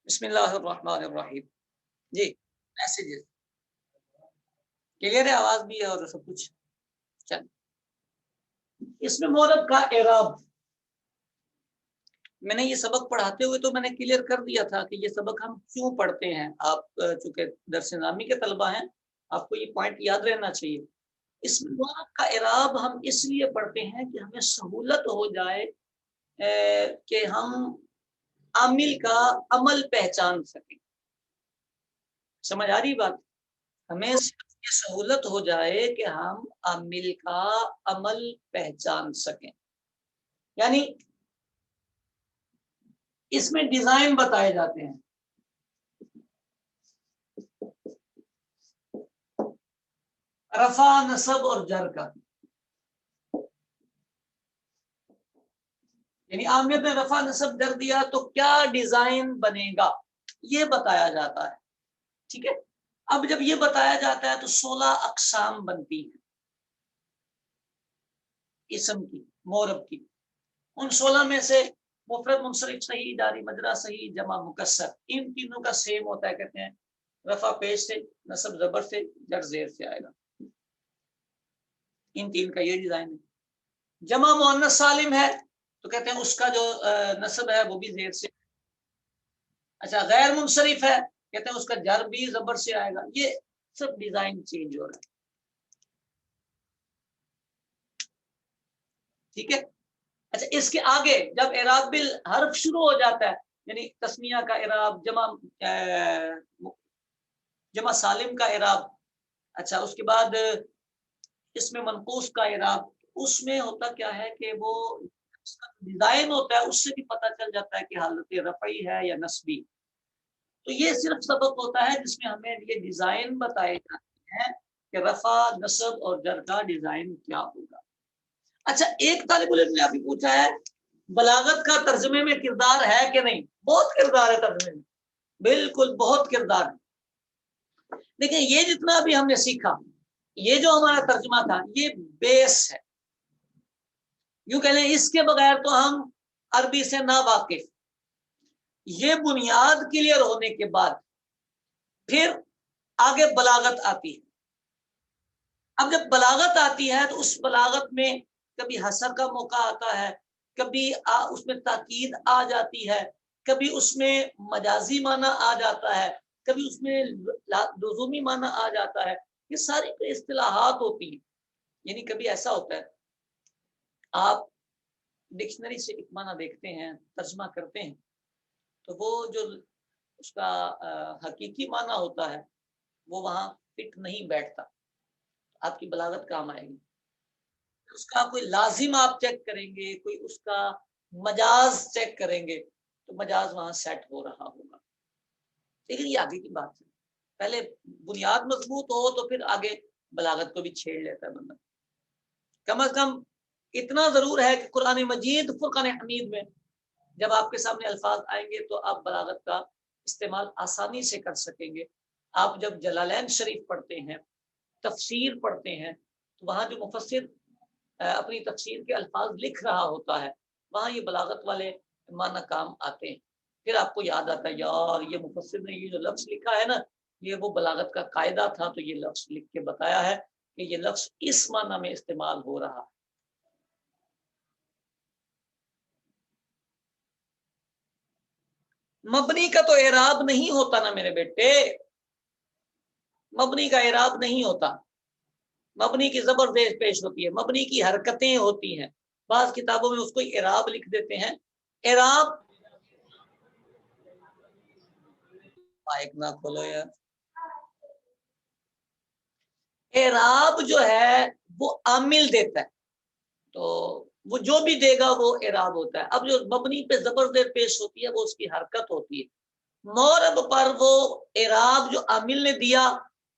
بسم اللہ الرحمن الرحیم. جی میسیجز کلیئر ہے, آواز بھی ہے اور سب کچھ. چل اس میں مورب کا اعراب میں نے یہ سبق پڑھاتے ہوئے تو میں نے کلیئر کر دیا تھا کہ یہ سبق ہم کیوں پڑھتے ہیں. آپ چونکہ درس نامی کے طلبہ ہیں, آپ کو یہ پوائنٹ یاد رہنا چاہیے. اس میں مورب کا اعراب ہم اس لیے پڑھتے ہیں کہ ہمیں سہولت ہو جائے کہ ہم عامل کا عمل پہچان سکیں. سمجھ آ رہی بات؟ ہمیں یہ سہولت ہو جائے کہ ہم عامل کا عمل پہچان سکیں. یعنی اس میں ڈیزائن بتائے جاتے ہیں. رفع, نصب اور جر کا, یعنی عامل نے رفع نصب جر دیا تو کیا ڈیزائن بنے گا یہ بتایا جاتا ہے. ٹھیک ہے, اب جب یہ بتایا جاتا ہے تو 16 اقسام بنتی ہیں اسم کی, مورب کی. ان 16 میں سے مفرد, منصرف, صحیح, جاری مجرا, صحیح, جمع, مکسر, ان تینوں کا سیم ہوتا ہے. کہتے ہیں رفع پیش سے, نصب زبر سے, جر زیر سے آئے گا. ان تین کا یہ ڈیزائن ہے. جمع مؤنث سالم ہے تو کہتے ہیں اس کا جو نصب ہے وہ بھی زیر سے. اچھا غیر منصرف ہے کہتے ہیں اس کا جر بھی زبر سے آئے گا. یہ سب ڈیزائن چینج ہو رہا ہے. ٹھیک ہے. اچھا اس کے آگے جب اعراب بالحرف شروع ہو جاتا ہے, یعنی تسمیہ کا اعراب, جمع سالم کا اعراب, اچھا اس کے بعد اس میں منقوص کا اعراب, اس میں ہوتا کیا ہے کہ وہ ڈیزائن ہوتا ہے, اس سے بھی پتہ چل جاتا ہے کہ حالت رفعی ہے یا نصبی. تو یہ صرف سبق ہوتا ہے جس میں ہمیں یہ ڈیزائن بتائے جاتے ہیں کہ رفع, نصب اور جر کا ڈیزائن کیا ہوگا. اچھا ایک طالب علم نے ابھی پوچھا ہے بلاغت کا ترجمے میں کردار ہے کہ نہیں. بہت کردار ہے ترجمے میں, بالکل بہت کردار ہے. دیکھیں یہ جتنا بھی ہم نے سیکھا, یہ جو ہمارا ترجمہ تھا یہ بیس ہے. یوں کہہ لیں اس کے بغیر تو ہم عربی سے نا واقف. یہ بنیاد کلیئر ہونے کے بعد پھر آگے بلاغت آتی ہے. اب جب بلاغت آتی ہے تو اس بلاغت میں کبھی حسر کا موقع آتا ہے, کبھی اس میں تاکید آ جاتی ہے, کبھی اس میں مجازی معنی آ جاتا ہے, کبھی اس میں لزومی معنی آ جاتا ہے. یہ ساری اصطلاحات ہوتی ہیں. یعنی کبھی ایسا ہوتا ہے آپ ڈکشنری سے ایک معنی دیکھتے ہیں, ترجمہ کرتے ہیں, تو وہ جو اس کا حقیقی معنی ہوتا ہے وہ وہاں فٹ نہیں بیٹھتا. آپ کی بلاغت کام آئے گی. اس کا کوئی لازم آپ چیک کریں گے, کوئی اس کا مجاز چیک کریں گے تو مجاز وہاں سیٹ ہو رہا ہوگا. لیکن یہ آگے کی بات ہے, پہلے بنیاد مضبوط ہو تو پھر آگے بلاغت کو بھی چھیڑ لیتا ہے بندہ. کم از کم اتنا ضرور ہے کہ قرآن مجید فرقان حمید میں جب آپ کے سامنے الفاظ آئیں گے تو آپ بلاغت کا استعمال آسانی سے کر سکیں گے. آپ جب جلالین شریف پڑھتے ہیں, تفسیر پڑھتے ہیں, تو وہاں جو مفسر اپنی تفسیر کے الفاظ لکھ رہا ہوتا ہے وہاں یہ بلاغت والے معنی کام آتے ہیں. پھر آپ کو یاد آتا ہے یار یہ مفسر نے یہ جو لفظ لکھا ہے نا یہ وہ بلاغت کا قاعدہ تھا, تو یہ لفظ لکھ کے بتایا ہے کہ یہ لفظ اس معنی میں استعمال ہو رہا ہے. مبنی کا تو اعراب نہیں ہوتا نا میرے بیٹے, مبنی کا اعراب نہیں ہوتا. مبنی کی زبر زیر پیش ہوتی ہے, مبنی کی حرکتیں ہوتی ہیں. بعض کتابوں میں اس کو اعراب لکھ دیتے ہیں. اعراب مائک نہ کھولو یار. اعراب جو ہے وہ عامل دیتا ہے, تو وہ جو بھی دے گا وہ اعراب ہوتا ہے. اب جو مبنی پہ زبر زیر پیش ہوتی ہے وہ اس کی حرکت ہوتی ہے. مورب پر وہ اعراب جو عامل نے دیا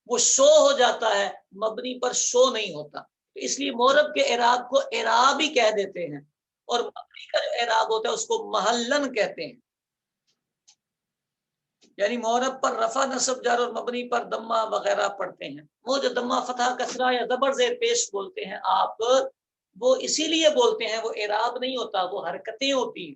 وہ شو ہو جاتا ہے, مبنی پر شو نہیں ہوتا. اس لیے مورب کے اعراب کو اعراب ہی کہہ دیتے ہیں, اور مبنی کا جو اعراب ہوتا ہے اس کو محلن کہتے ہیں. یعنی مورب پر رفع, نصب, جر اور مبنی پر دمہ وغیرہ پڑھتے ہیں. وہ جو دمہ, فتح, کسرہ یا زبر زیر پیش بولتے ہیں آپ, وہ اسی لیے بولتے ہیں, وہ اعراب نہیں ہوتا, وہ حرکتیں ہوتی ہیں.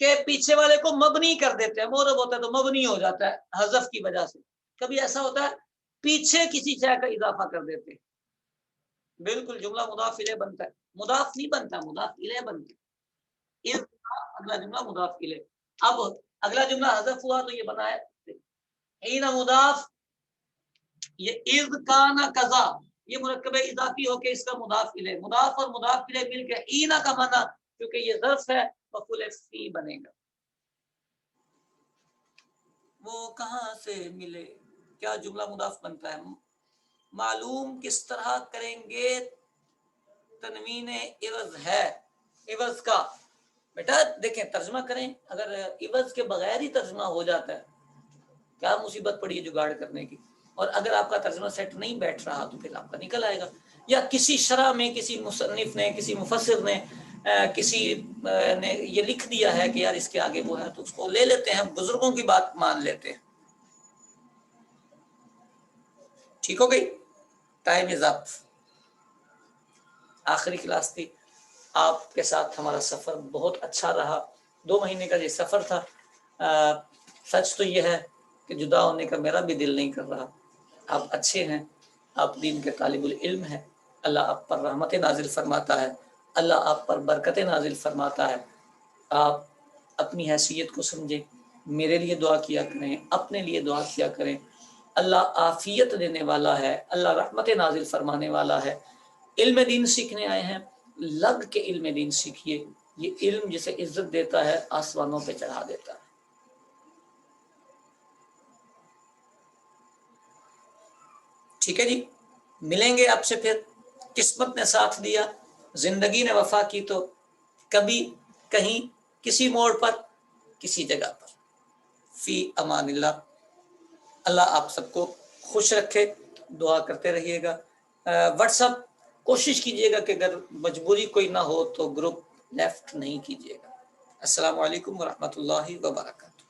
کہ پیچھے والے کو مبنی کر دیتے ہیں، مورب ہوتا ہے تو مبنی ہو جاتا ہے حذف کی وجہ سے. کبھی ایسا ہوتا ہے پیچھے کسی شے کا اضافہ کر دیتے ہیں. بالکل جملہ مضاف الیہ بنتا ہے، مضاف نہیں بنتا، مضاف الیہ بنتا ہے. اگلا جملہ مضاف الیہ. اب اگلا جملہ حذف ہوا تو یہ بنا ہے حین مضاف، یہ اذ کان کذا، یہ مرکب اضافی ہو کے اس کا مضاف الیہ، مضاف اور مضاف الیہ مل کے اینا کا معنی کیونکہ یہ ظرف ہے مفعول فی بنے گا. وہ کہاں سے ملے، کیا جملہ مضاف بنتا ہے. معلوم کس طرح کریں گے تنوین عوض ہے، عوض کا. بیٹا دیکھیں ترجمہ کریں، اگر عوض کے بغیر ہی ترجمہ ہو جاتا ہے کیا مصیبت پڑی ہے جگاڑ کرنے کی، اور اگر آپ کا ترجمہ سیٹ نہیں بیٹھ رہا تو پھر آپ کا نکل آئے گا. یا کسی شرح میں کسی مصنف نے، کسی مفسر نے، کسی نے یہ لکھ دیا ہے کہ یار اس کے آگے وہ ہے تو اس کو لے لیتے ہیں، بزرگوں کی بات مان لیتے ہیں. ٹھیک ہو گئی. ٹائم از اپ. آخری کلاس تھی، آپ کے ساتھ ہمارا سفر بہت اچھا رہا. 2 مہینے کا یہ سفر تھا. سچ تو یہ ہے کہ جدا ہونے کا میرا بھی دل نہیں کر رہا. آپ اچھے ہیں، آپ دین کے طالب العلم ہیں، اللہ آپ پر رحمت نازل فرماتا ہے، اللہ آپ پر برکت نازل فرماتا ہے. آپ اپنی حیثیت کو سمجھیں، میرے لیے دعا کیا کریں، اپنے لیے دعا کیا کریں. اللہ عافیت دینے والا ہے، اللہ رحمت نازل فرمانے والا ہے. علم دین سیکھنے آئے ہیں، لگ کے علم دین سیکھیے. یہ علم جسے عزت دیتا ہے آسمانوں پہ چڑھا دیتا ہے. ٹھیک ہے جی، ملیں گے آپ سے پھر. قسمت نے ساتھ دیا، زندگی نے وفا کی تو کبھی کہیں کسی موڑ پر کسی جگہ پر. فی امان اللہ. اللہ آپ سب کو خوش رکھے. دعا کرتے رہیے گا. واٹس اپ کوشش کیجیے گا کہ اگر مجبوری کوئی نہ ہو تو گروپ لیفٹ نہیں کیجیے گا. السلام علیکم ورحمۃ اللہ وبرکاتہ.